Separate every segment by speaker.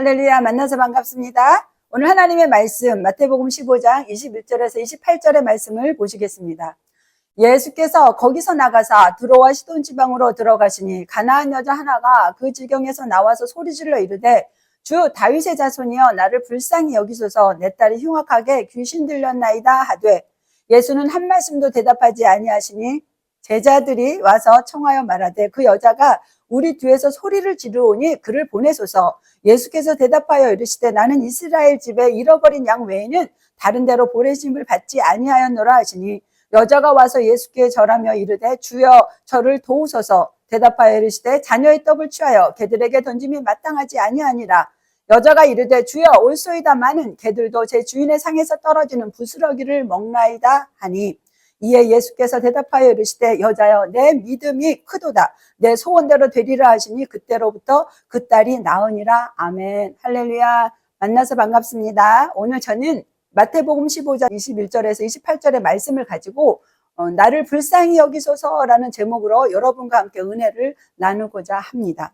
Speaker 1: 할렐루야, 만나서 반갑습니다. 오늘 하나님의 말씀 마태복음 15장 21절에서 28절의 말씀을 보시겠습니다. 예수께서 거기서 나가사 두로와 시돈 지방으로 들어가시니 가나안 여자 하나가 그 지경에서 나와서 소리질러 이르되 주 다윗의 자손이여 나를 불쌍히 여기소서 내 딸이 흉악하게 귀신 들렸나이다 하되 예수는 한 말씀도 대답하지 아니하시니 제자들이 와서 청하여 말하되 그 여자가 우리 뒤에서 소리를 지르오니 그를 보내소서. 예수께서 대답하여 이르시되 나는 이스라엘 집에 잃어버린 양 외에는 다른 데로 보내심을 받지 아니하였노라 하시니 여자가 와서 예수께 절하며 이르되 주여 저를 도우소서. 대답하여 이르시되 자녀의 떡을 취하여 개들에게 던짐이 마땅하지 아니하니라. 여자가 이르되 주여 올소이다마는 개들도 제 주인의 상에서 떨어지는 부스러기를 먹나이다 하니 이에 예수께서 대답하여 이르시되 여자여 내 믿음이 크도다. 내 소원대로 되리라 하시니 그때로부터 그 딸이 나으니라. 아멘. 할렐루야. 만나서 반갑습니다. 오늘 저는 마태복음 15장 21절에서 28절의 말씀을 가지고 나를 불쌍히 여기소서라는 제목으로 여러분과 함께 은혜를 나누고자 합니다.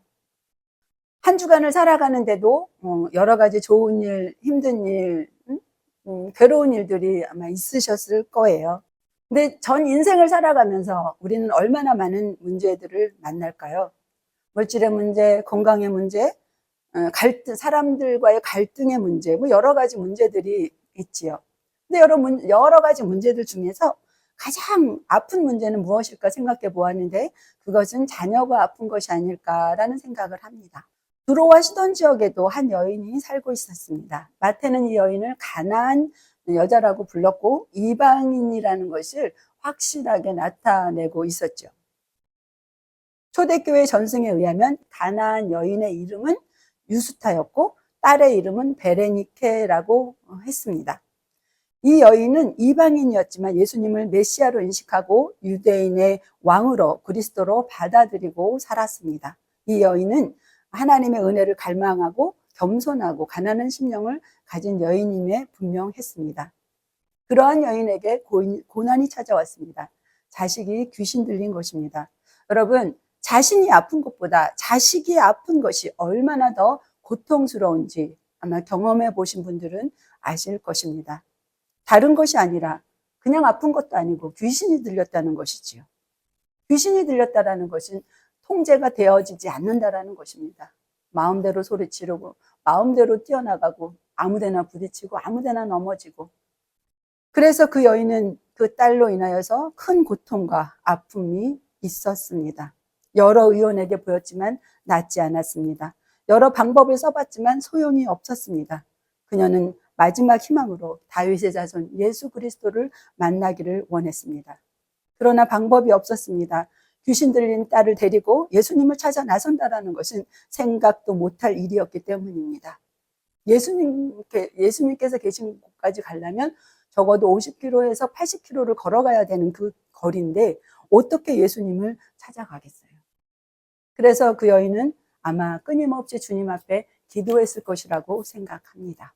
Speaker 1: 한 주간을 살아가는데도 여러 가지 좋은 일, 힘든 일, 괴로운 일들이 아마 있으셨을 거예요. 근데 전 인생을 살아가면서 우리는 얼마나 많은 문제들을 만날까요? 물질의 문제, 건강의 문제, 갈등, 사람들과의 갈등의 문제, 뭐 여러 가지 문제들이 있지요. 근데 여러 가지 문제들 중에서 가장 아픈 문제는 무엇일까 생각해 보았는데 그것은 자녀가 아픈 것이 아닐까라는 생각을 합니다. 두로와 시돈 지역에도 한 여인이 살고 있었습니다. 마태는 이 여인을 가나안 여자라고 불렀고 이방인이라는 것을 확실하게 나타내고 있었죠. 초대교회 전승에 의하면 가나안 여인의 이름은 유스타였고 딸의 이름은 베레니케라고 했습니다. 이 여인은 이방인이었지만 예수님을 메시아로 인식하고 유대인의 왕으로 그리스도로 받아들이고 살았습니다. 이 여인은 하나님의 은혜를 갈망하고 겸손하고 가난한 심령을 가진 여인임에 분명했습니다. 그러한 여인에게 고난이 찾아왔습니다. 자식이 귀신 들린 것입니다. 여러분, 자신이 아픈 것보다 자식이 아픈 것이 얼마나 더 고통스러운지 아마 경험해 보신 분들은 아실 것입니다. 다른 것이 아니라 그냥 아픈 것도 아니고 귀신이 들렸다는 것이지요. 귀신이 들렸다는 것은 통제가 되어지지 않는다라는 것입니다. 마음대로 소리 지르고 마음대로 뛰어나가고 아무데나 부딪히고 아무데나 넘어지고 그래서 그 여인은 그 딸로 인하여서 큰 고통과 아픔이 있었습니다. 여러 의원에게 보였지만 낫지 않았습니다. 여러 방법을 써봤지만 소용이 없었습니다. 그녀는 마지막 희망으로 다윗의 자손 예수 그리스도를 만나기를 원했습니다. 그러나 방법이 없었습니다. 귀신 들린 딸을 데리고 예수님을 찾아 나선다라는 것은 생각도 못할 일이었기 때문입니다. 예수님께서 계신 곳까지 가려면 적어도 50km에서 80km를 걸어가야 되는 그 거리인데 어떻게 예수님을 찾아가겠어요? 그래서 그 여인은 아마 끊임없이 주님 앞에 기도했을 것이라고 생각합니다.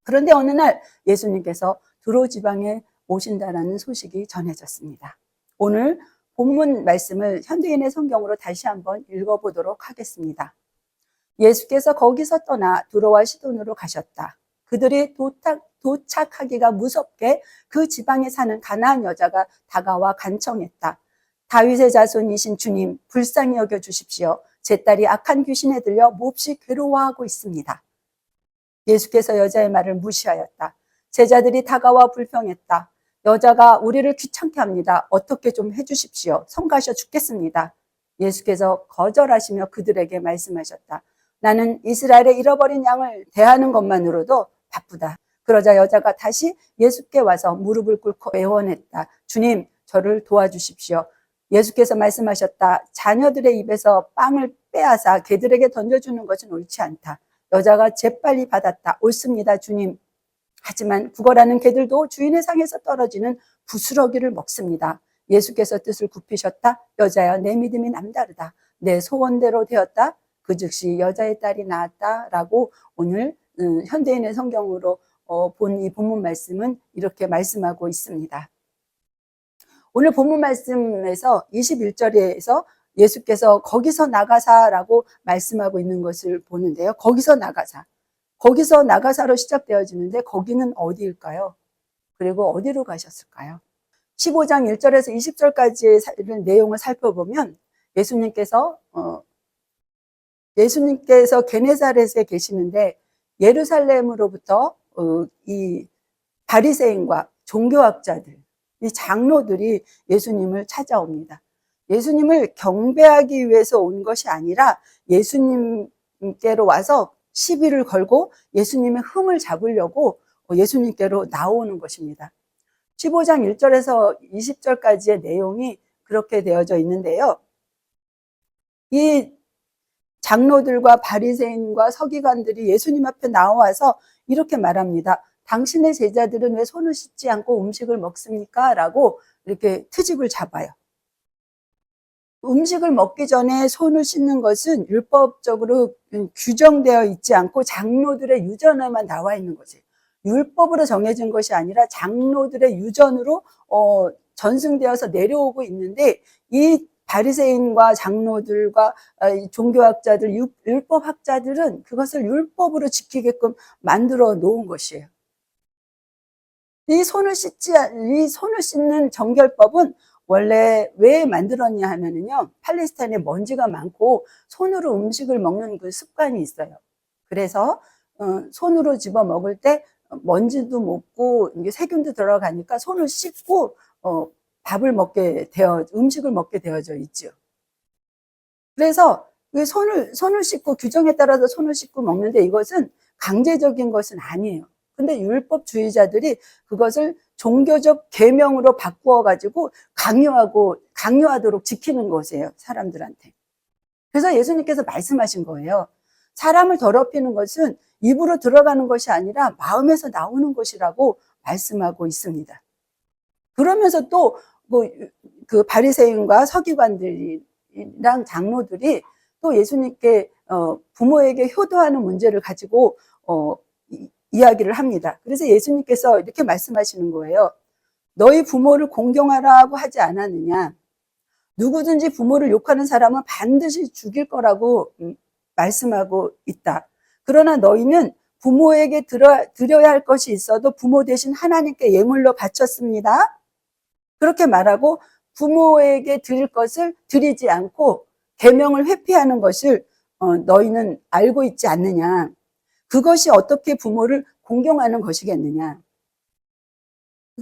Speaker 1: 그런데 어느 날 예수님께서 두로 지방에 오신다라는 소식이 전해졌습니다. 오늘 본문 말씀을 현대인의 성경으로 다시 한번 읽어보도록 하겠습니다. 예수께서 거기서 떠나 두로와 시돈으로 가셨다. 그들이 도착하기가 무섭게 그 지방에 사는 가나안 여자가 다가와 간청했다. 다윗의 자손이신 주님, 불쌍히 여겨 주십시오. 제 딸이 악한 귀신에 들려 몹시 괴로워하고 있습니다. 예수께서 여자의 말을 무시하였다. 제자들이 다가와 불평했다. 여자가 우리를 귀찮게 합니다. 어떻게 좀 해주십시오. 성가셔 죽겠습니다. 예수께서 거절하시며 그들에게 말씀하셨다. 나는 이스라엘의 잃어버린 양을 대하는 것만으로도 바쁘다. 그러자 여자가 다시 예수께 와서 무릎을 꿇고 애원했다. 주님, 저를 도와주십시오. 예수께서 말씀하셨다. 자녀들의 입에서 빵을 빼앗아 개들에게 던져주는 것은 옳지 않다. 여자가 재빨리 받았다. 옳습니다, 주님. 하지만 구걸하는 개들도 주인의 상에서 떨어지는 부스러기를 먹습니다. 예수께서 뜻을 굽히셨다. 여자야, 내 믿음이 남다르다. 내 소원대로 되었다. 그 즉시 여자의 딸이 나았다라고 오늘 현대인의 성경으로 본 이 본문 말씀은 이렇게 말씀하고 있습니다. 오늘 본문 말씀에서 21절에서 예수께서 거기서 나가사라고 말씀하고 있는 것을 보는데요. 거기서 나가사. 거기서 나가사로 시작되어지는데 거기는 어디일까요? 그리고 어디로 가셨을까요? 15장 1절에서 20절까지의 내용을 살펴보면 예수님께서 게네사렛에 계시는데 예루살렘으로부터 이 바리새인과 종교학자들, 이 장로들이 예수님을 찾아옵니다. 예수님을 경배하기 위해서 온 것이 아니라 예수님께로 와서 시비를 걸고 예수님의 흠을 잡으려고 예수님께로 나오는 것입니다. 15장 1절에서 20절까지의 내용이 그렇게 되어져 있는데요. 이 장로들과 바리새인과 서기관들이 예수님 앞에 나와서 이렇게 말합니다. 당신의 제자들은 왜 손을 씻지 않고 음식을 먹습니까? 라고 이렇게 트집을 잡아요. 음식을 먹기 전에 손을 씻는 것은 율법적으로 규정되어 있지 않고 장로들의 유전에만 나와 있는 거지. 율법으로 정해진 것이 아니라 장로들의 유전으로 전승되어서 내려오고 있는데 이 바리새인과 장로들과 종교학자들, 율법학자들은 그것을 율법으로 지키게끔 만들어 놓은 것이에요. 이 손을 씻는 정결법은 원래 왜 만들었냐 하면은요, 팔레스타인에 먼지가 많고 손으로 음식을 먹는 그 습관이 있어요. 그래서 손으로 집어 먹을 때 먼지도 먹고 세균도 들어가니까 손을 씻고 음식을 먹게 되어져 있죠. 그래서 손을 씻고 규정에 따라서 손을 씻고 먹는데 이것은 강제적인 것은 아니에요. 근데 율법주의자들이 그것을 종교적 계명으로 바꾸어 가지고 강요하도록 지키는 것이에요, 사람들한테. 그래서 예수님께서 말씀하신 거예요. 사람을 더럽히는 것은 입으로 들어가는 것이 아니라 마음에서 나오는 것이라고 말씀하고 있습니다. 그러면서 또 그 바리새인과 서기관들이랑 장로들이 또 예수님께 부모에게 효도하는 문제를 가지고 이야기를 합니다. 그래서 예수님께서 이렇게 말씀하시는 거예요. 너희 부모를 공경하라고 하지 않았느냐? 누구든지 부모를 욕하는 사람은 반드시 죽일 거라고 말씀하고 있다. 그러나 너희는 부모에게 드려야 할 것이 있어도 부모 대신 하나님께 예물로 바쳤습니다. 그렇게 말하고 부모에게 드릴 것을 드리지 않고 계명을 회피하는 것을 너희는 알고 있지 않느냐. 그것이 어떻게 부모를 공경하는 것이겠느냐.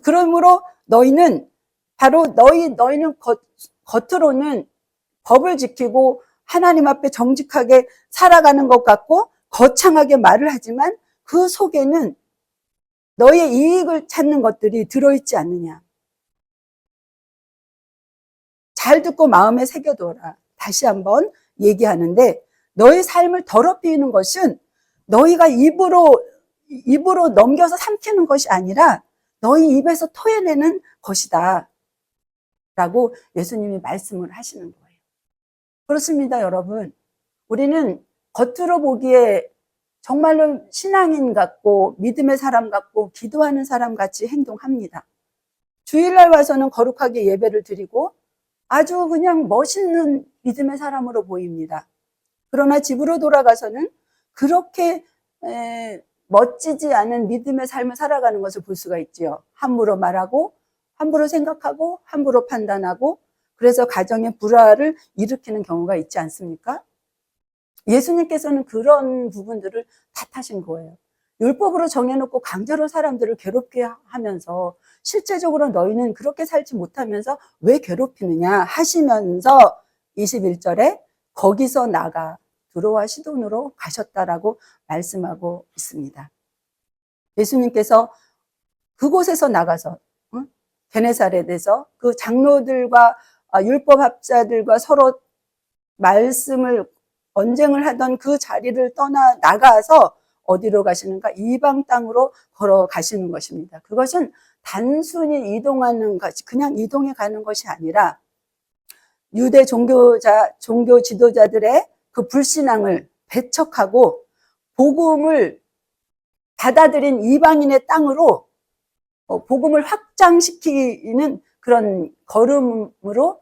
Speaker 1: 그러므로 너희는 겉으로는 법을 지키고 하나님 앞에 정직하게 살아가는 것 같고 거창하게 말을 하지만 그 속에는 너의 이익을 찾는 것들이 들어있지 않느냐. 잘 듣고 마음에 새겨둬라. 다시 한번 얘기하는데 너의 삶을 더럽히는 것은 너희가 입으로 넘겨서 삼키는 것이 아니라 너희 입에서 토해내는 것이다. 라고 예수님이 말씀을 하시는 거예요. 그렇습니다, 여러분. 우리는 겉으로 보기에 정말로 신앙인 같고 믿음의 사람 같고 기도하는 사람 같이 행동합니다. 주일날 와서는 거룩하게 예배를 드리고 아주 그냥 멋있는 믿음의 사람으로 보입니다. 그러나 집으로 돌아가서는 그렇게 멋지지 않은 믿음의 삶을 살아가는 것을 볼 수가 있지요. 함부로 말하고 함부로 생각하고 함부로 판단하고 그래서 가정의 불화를 일으키는 경우가 있지 않습니까? 예수님께서는 그런 부분들을 탓하신 거예요. 율법으로 정해놓고 강제로 사람들을 괴롭게 하면서 실제적으로 너희는 그렇게 살지 못하면서 왜 괴롭히느냐 하시면서 21절에 거기서 나가 두로와 시돈으로 가셨다라고 말씀하고 있습니다. 예수님께서 그곳에서 나가서 게네사렛에서 그 장로들과 율법학자들과 서로 언쟁을 하던 그 자리를 떠나 나가서 어디로 가시는가? 이방 땅으로 걸어가시는 것입니다. 그것은 단순히 그냥 이동해 가는 것이 아니라 유대 종교 지도자들의 그 불신앙을 배척하고 복음을 받아들인 이방인의 땅으로 복음을 확장시키는 그런 걸음으로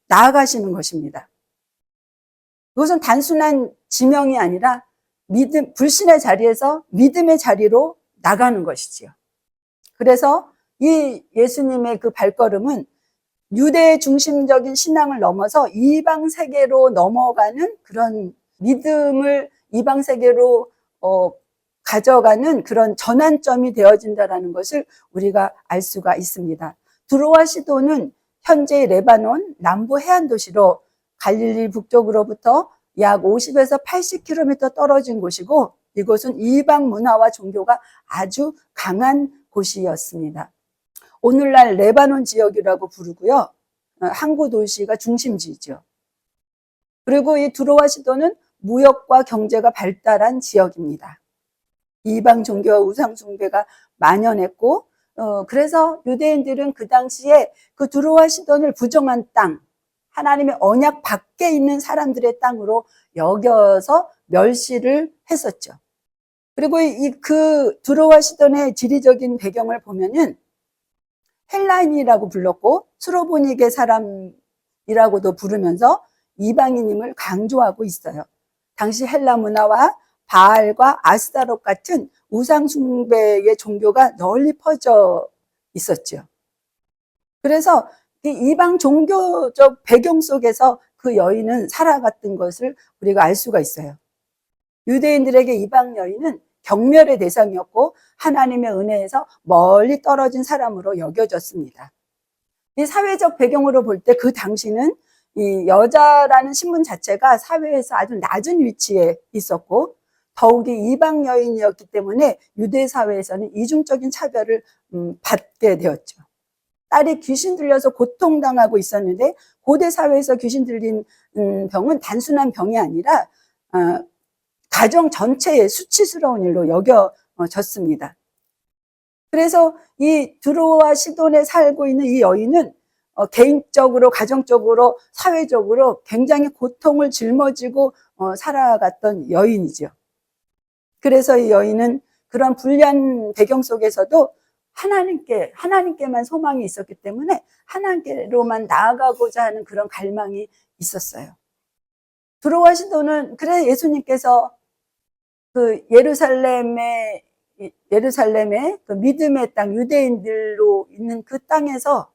Speaker 1: 나아가시는 것입니다. 이것은 단순한 지명이 아니라 믿음, 불신의 자리에서 믿음의 자리로 나가는 것이지요. 그래서 이 예수님의 그 발걸음은 유대 중심적인 신앙을 넘어서 이방 세계로 넘어가는 그런 믿음을 이방 세계로 가져가는 그런 전환점이 되어진다는 것을 우리가 알 수가 있습니다. 드로아 시도는 현재 레바논 남부 해안 도시로 갈릴리 북쪽으로부터 약 50에서 80km 떨어진 곳이고, 이곳은 이방 문화와 종교가 아주 강한 곳이었습니다. 오늘날 레바논 지역이라고 부르고요. 항구 도시가 중심지죠. 그리고 이 드로아 시도는 무역과 경제가 발달한 지역입니다. 이방 종교와 우상 숭배가 만연했고, 그래서 유대인들은 그 당시에 그 드로아 시돈을 부정한 땅, 하나님의 언약 밖에 있는 사람들의 땅으로 여겨서 멸시를 했었죠. 그리고 그 드로아 시돈의 지리적인 배경을 보면은 헬라인이라고 불렀고 수로보니게 사람이라고도 부르면서 이방인임을 강조하고 있어요. 당시 헬라 문화와 바알과 아스타롯 같은 우상 숭배의 종교가 널리 퍼져 있었죠. 그래서 이방 종교적 배경 속에서 그 여인은 살아갔던 것을 우리가 알 수가 있어요. 유대인들에게 이방 여인은 경멸의 대상이었고 하나님의 은혜에서 멀리 떨어진 사람으로 여겨졌습니다. 이 사회적 배경으로 볼 때 그 당시는 이 여자라는 신분 자체가 사회에서 아주 낮은 위치에 있었고, 더욱이 이방 여인이었기 때문에 유대 사회에서는 이중적인 차별을 받게 되었죠. 딸이 귀신 들려서 고통당하고 있었는데, 고대 사회에서 귀신 들린 병은 단순한 병이 아니라 가정 전체의 수치스러운 일로 여겨졌습니다. 그래서 이 드로아 시돈에 살고 있는 이 여인은 개인적으로, 가정적으로, 사회적으로 굉장히 고통을 짊어지고 살아갔던 여인이죠. 그래서 이 여인은 그런 불리한 배경 속에서도 하나님께만 소망이 있었기 때문에 하나님께로만 나아가고자 하는 그런 갈망이 있었어요. 드로아 시돈은, 그래 예수님께서 그 예루살렘의 그 믿음의 땅, 유대인들로 있는 그 땅에서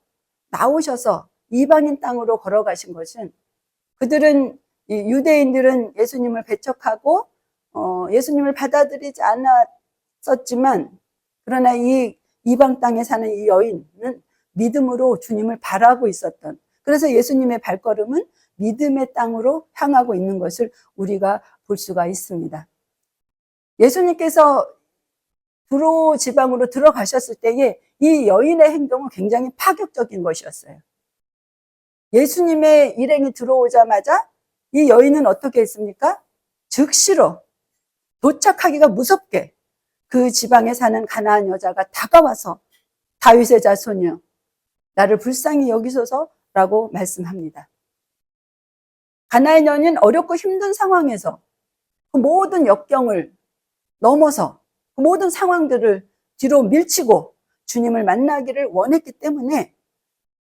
Speaker 1: 나오셔서 이방인 땅으로 걸어가신 것은, 그들은, 유대인들은 예수님을 배척하고 예수님을 받아들이지 않았었지만, 그러나 이 이방 땅에 사는 이 여인은 믿음으로 주님을 바라고 있었던, 그래서 예수님의 발걸음은 믿음의 땅으로 향하고 있는 것을 우리가 볼 수가 있습니다. 예수님께서 두로 지방으로 들어가셨을 때에 이 여인의 행동은 굉장히 파격적인 것이었어요. 예수님의 일행이 들어오자마자 이 여인은 어떻게 했습니까? 즉시로 도착하기가 무섭게 그 지방에 사는 가나안 여자가 다가와서 다윗의 자손이여 나를 불쌍히 여기소서라고 말씀합니다. 가나안 여인은 어렵고 힘든 상황에서 그 모든 역경을 넘어서 그 모든 상황들을 뒤로 밀치고 주님을 만나기를 원했기 때문에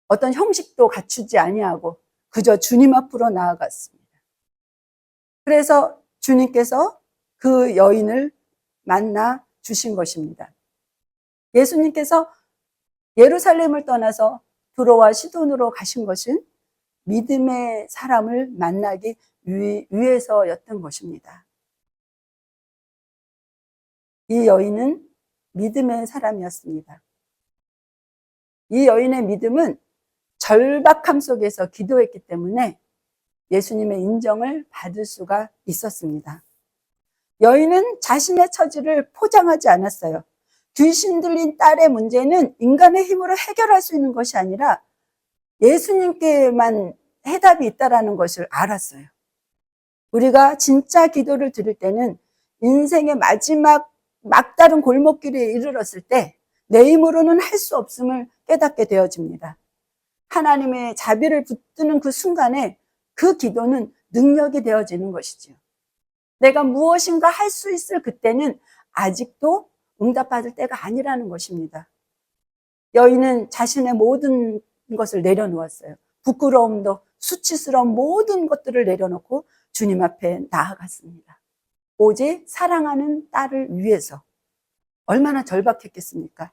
Speaker 1: 어떤 형식도 갖추지 아니하고 그저 주님 앞으로 나아갔습니다. 그래서 주님께서 그 여인을 만나 주신 것입니다. 예수님께서 예루살렘을 떠나서 두로와 시돈으로 가신 것은 믿음의 사람을 만나기 위해서였던 것입니다. 이 여인은 믿음의 사람이었습니다. 이 여인의 믿음은 절박함 속에서 기도했기 때문에 예수님의 인정을 받을 수가 있었습니다. 여인은 자신의 처지를 포장하지 않았어요. 귀신 들린 딸의 문제는 인간의 힘으로 해결할 수 있는 것이 아니라 예수님께만 해답이 있다는 것을 알았어요. 우리가 진짜 기도를 드릴 때는 인생의 마지막 막다른 골목길에 이르렀을 때 내 힘으로는 할 수 없음을 깨닫게 되어집니다. 하나님의 자비를 붙드는 그 순간에 그 기도는 능력이 되어지는 것이죠. 내가 무엇인가 할 수 있을 그때는 아직도 응답받을 때가 아니라는 것입니다. 여인은 자신의 모든 것을 내려놓았어요. 부끄러움도 수치스러운 모든 것들을 내려놓고 주님 앞에 나아갔습니다. 오직 사랑하는 딸을 위해서. 얼마나 절박했겠습니까?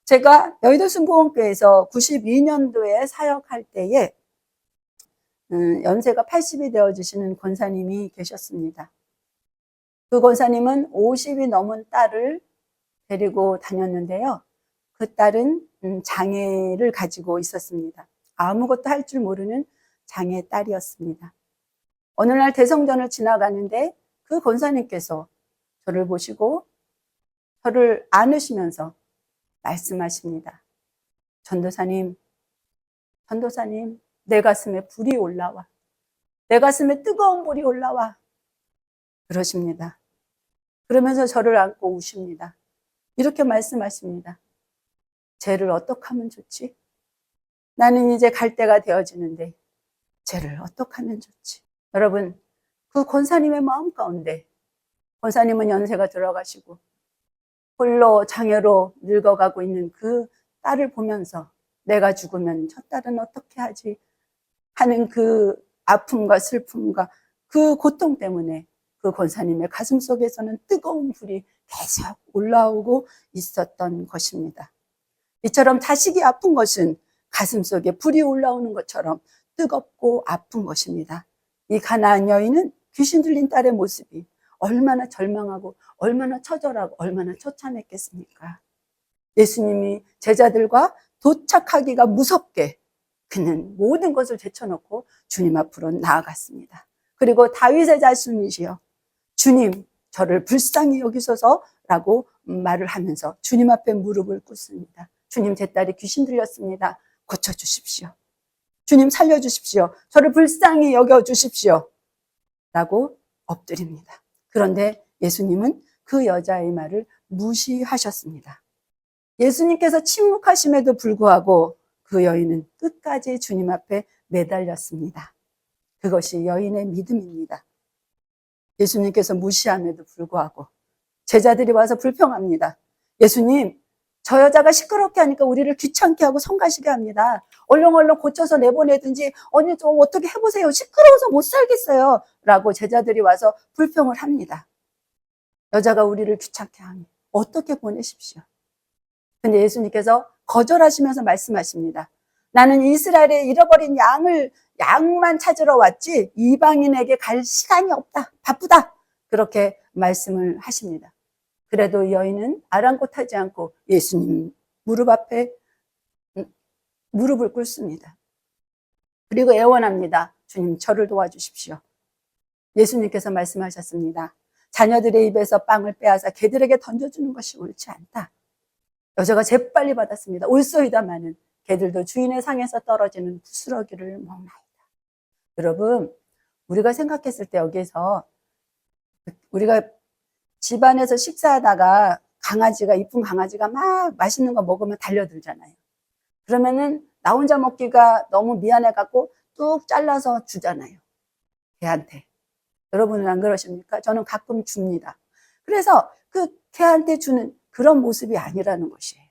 Speaker 1: 제가 여의도 순복음교회에서 92년도에 사역할 때에 연세가 80이 되어주시는 권사님이 계셨습니다. 그 권사님은 50이 넘은 딸을 데리고 다녔는데요. 그 딸은 장애를 가지고 있었습니다. 아무것도 할 줄 모르는 장애 딸이었습니다. 어느 날 대성전을 지나가는데 그 권사님께서 저를 보시고 저를 안으시면서 말씀하십니다. 전도사님, 내 가슴에 불이 올라와. 내 가슴에 뜨거운 불이 올라와. 그러십니다. 그러면서 저를 안고 우십니다. 이렇게 말씀하십니다. 쟤를 어떻게 하면 좋지? 나는 이제 갈 때가 되어지는데 쟤를 어떻게 하면 좋지? 여러분, 그 권사님의 마음 가운데 권사님은 연세가 들어가시고 홀로 장애로 늙어가고 있는 그 딸을 보면서 내가 죽으면 저 딸은 어떻게 하지? 하는 그 아픔과 슬픔과 그 고통 때문에 그 권사님의 가슴 속에서는 뜨거운 불이 계속 올라오고 있었던 것입니다. 이처럼 자식이 아픈 것은 가슴 속에 불이 올라오는 것처럼 뜨겁고 아픈 것입니다. 이 가나안 여인은 귀신 들린 딸의 모습이 얼마나 절망하고 얼마나 처절하고 얼마나 처참했겠습니까? 예수님이 제자들과 도착하기가 무섭게 그는 모든 것을 제쳐놓고 주님 앞으로 나아갔습니다. 그리고 다윗의 자손이시여 주님 저를 불쌍히 여기소서라고 말을 하면서 주님 앞에 무릎을 꿇습니다. 주님 제 딸이 귀신 들렸습니다. 고쳐주십시오. 주님 살려주십시오. 저를 불쌍히 여겨주십시오. 라고 엎드립니다. 그런데 예수님은 그 여자의 말을 무시하셨습니다. 예수님께서 침묵하심에도 불구하고 그 여인은 끝까지 주님 앞에 매달렸습니다. 그것이 여인의 믿음입니다. 예수님께서 무시함에도 불구하고 제자들이 와서 불평합니다. 예수님, 저 여자가 시끄럽게 하니까 우리를 귀찮게 하고 성가시게 합니다. 얼렁얼렁 고쳐서 내보내든지 언니 좀 어떻게 해보세요. 시끄러워서 못 살겠어요. 라고 제자들이 와서 불평을 합니다. 여자가 우리를 귀찮게 하니 어떻게 보내십시오. 근데 예수님께서 거절하시면서 말씀하십니다. 나는 이스라엘에 잃어버린 양만 찾으러 왔지 이방인에게 갈 시간이 없다. 바쁘다. 그렇게 말씀을 하십니다. 그래도 여인은 아랑곳하지 않고 예수님 무릎 앞에 무릎을 꿇습니다. 그리고 애원합니다. 주님 저를 도와주십시오. 예수님께서 말씀하셨습니다. 자녀들의 입에서 빵을 빼앗아 개들에게 던져주는 것이 옳지 않다. 여자가 재빨리 받았습니다. 옳소이다마는 개들도 주인의 상에서 떨어지는 부스러기를 먹나이다. 여러분, 우리가 생각했을 때 여기에서 우리가 집안에서 식사하다가 강아지가, 이쁜 강아지가 막 맛있는 거 먹으면 달려들잖아요. 그러면은 나 혼자 먹기가 너무 미안해갖고 뚝 잘라서 주잖아요. 개한테. 여러분은 안 그러십니까? 저는 가끔 줍니다. 그래서 그 개한테 주는 그런 모습이 아니라는 것이에요.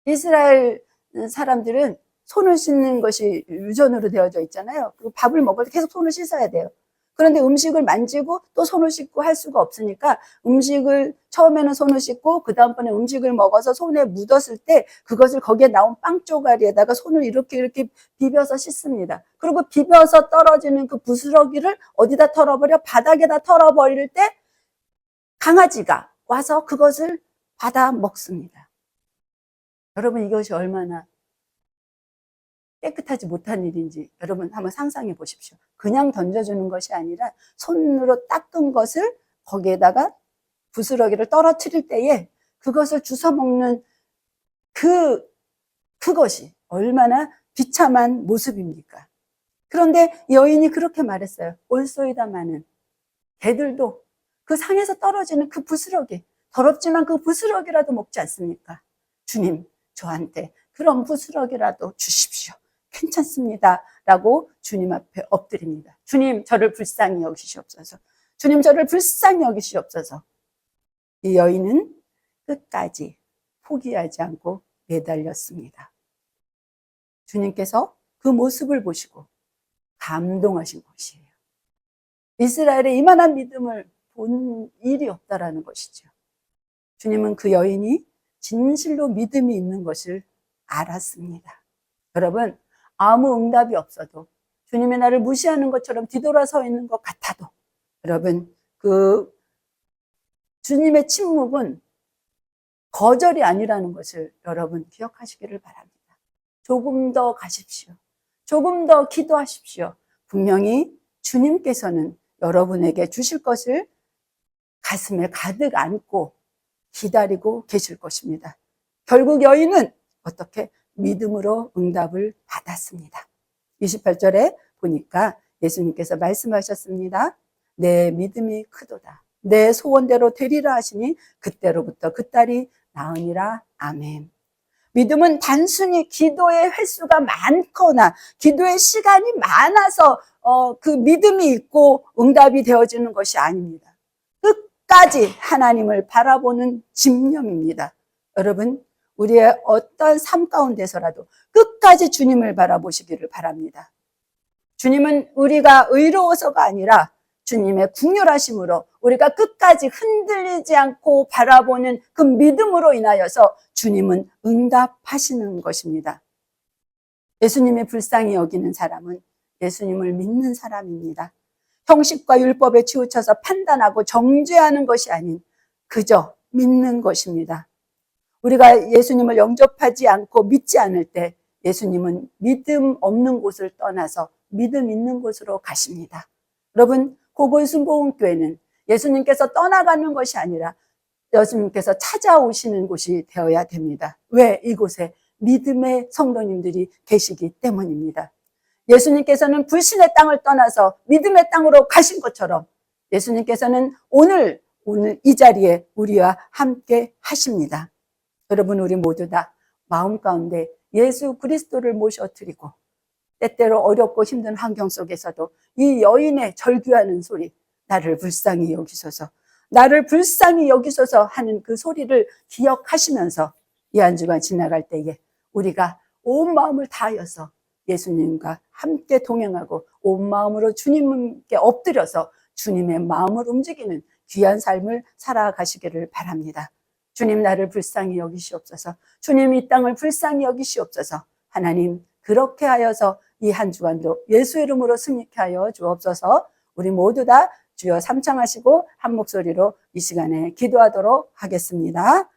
Speaker 1: 이스라엘 사람들은 손을 씻는 것이 유전으로 되어져 있잖아요. 그리고 밥을 먹을 때 계속 손을 씻어야 돼요. 그런데 음식을 만지고 또 손을 씻고 할 수가 없으니까 음식을 처음에는 손을 씻고 그 다음번에 음식을 먹어서 손에 묻었을 때 그것을 거기에 나온 빵 조가리에다가 손을 이렇게 비벼서 씻습니다. 그리고 비벼서 떨어지는 그 부스러기를 어디다 털어버려? 바닥에다 털어버릴 때 강아지가 와서 그것을 받아 먹습니다. 여러분 이것이 얼마나 깨끗하지 못한 일인지 여러분 한번 상상해 보십시오. 그냥 던져주는 것이 아니라 손으로 닦은 것을 거기에다가 부스러기를 떨어뜨릴 때에 그것을 주워 먹는 그것이 얼마나 비참한 모습입니까? 그런데 여인이 그렇게 말했어요. 옳소이다마는 개들도 그 상에서 떨어지는 그 부스러기, 더럽지만 그 부스러기라도 먹지 않습니까? 주님, 저한테 그런 부스러기라도 주십시오. 괜찮습니다. 라고 주님 앞에 엎드립니다. 주님, 저를 불쌍히 여기시옵소서. 주님, 저를 불쌍히 여기시옵소서. 이 여인은 끝까지 포기하지 않고 매달렸습니다. 주님께서 그 모습을 보시고 감동하신 것이에요. 이스라엘의 이만한 믿음을 본 일이 없다라는 것이죠. 주님은 그 여인이 진실로 믿음이 있는 것을 알았습니다. 여러분, 아무 응답이 없어도 주님의 나를 무시하는 것처럼 뒤돌아서 있는 것 같아도 여러분, 그 주님의 침묵은 거절이 아니라는 것을 여러분 기억하시기를 바랍니다. 조금 더 가십시오. 조금 더 기도하십시오. 분명히 주님께서는 여러분에게 주실 것을 가슴에 가득 안고 기다리고 계실 것입니다. 결국 여인은 어떻게 믿음으로 응답을 받았습니다. 28절에 보니까 예수님께서 말씀하셨습니다. 내 믿음이 크도다. 내 소원대로 되리라 하시니 그때로부터 그 딸이 나으니라. 아멘. 믿음은 단순히 기도의 횟수가 많거나 기도의 시간이 많아서 그 믿음이 있고 응답이 되어지는 것이 아닙니다. 끝까지 하나님을 바라보는 집념입니다. 여러분, 우리의 어떤 삶 가운데서라도 끝까지 주님을 바라보시기를 바랍니다. 주님은 우리가 의로워서가 아니라 주님의 궁휼하심으로 우리가 끝까지 흔들리지 않고 바라보는 그 믿음으로 인하여서 주님은 응답하시는 것입니다. 예수님의 불쌍히 여기는 사람은 예수님을 믿는 사람입니다. 형식과 율법에 치우쳐서 판단하고 정죄하는 것이 아닌 그저 믿는 것입니다. 우리가 예수님을 영접하지 않고 믿지 않을 때 예수님은 믿음 없는 곳을 떠나서 믿음 있는 곳으로 가십니다. 여러분, 고골순복음교회는 예수님께서 떠나가는 것이 아니라 예수님께서 찾아오시는 곳이 되어야 됩니다. 왜? 이곳에 믿음의 성도님들이 계시기 때문입니다. 예수님께서는 불신의 땅을 떠나서 믿음의 땅으로 가신 것처럼 예수님께서는 오늘 이 자리에 우리와 함께 하십니다. 여러분, 우리 모두 다 마음 가운데 예수 그리스도를 모셔드리고 때때로 어렵고 힘든 환경 속에서도 이 여인의 절규하는 소리, 나를 불쌍히 여기소서, 나를 불쌍히 여기소서 하는 그 소리를 기억하시면서 이 한 주간 지나갈 때에 우리가 온 마음을 다하여서 예수님과 함께 동행하고 온 마음으로 주님께 엎드려서 주님의 마음을 움직이는 귀한 삶을 살아가시기를 바랍니다. 주님, 나를 불쌍히 여기시옵소서. 주님, 이 땅을 불쌍히 여기시옵소서. 하나님, 그렇게 하여서 이 한 주간도 예수 이름으로 승리케 하여 주옵소서. 우리 모두 다 주여 삼창하시고 한 목소리로 이 시간에 기도하도록 하겠습니다.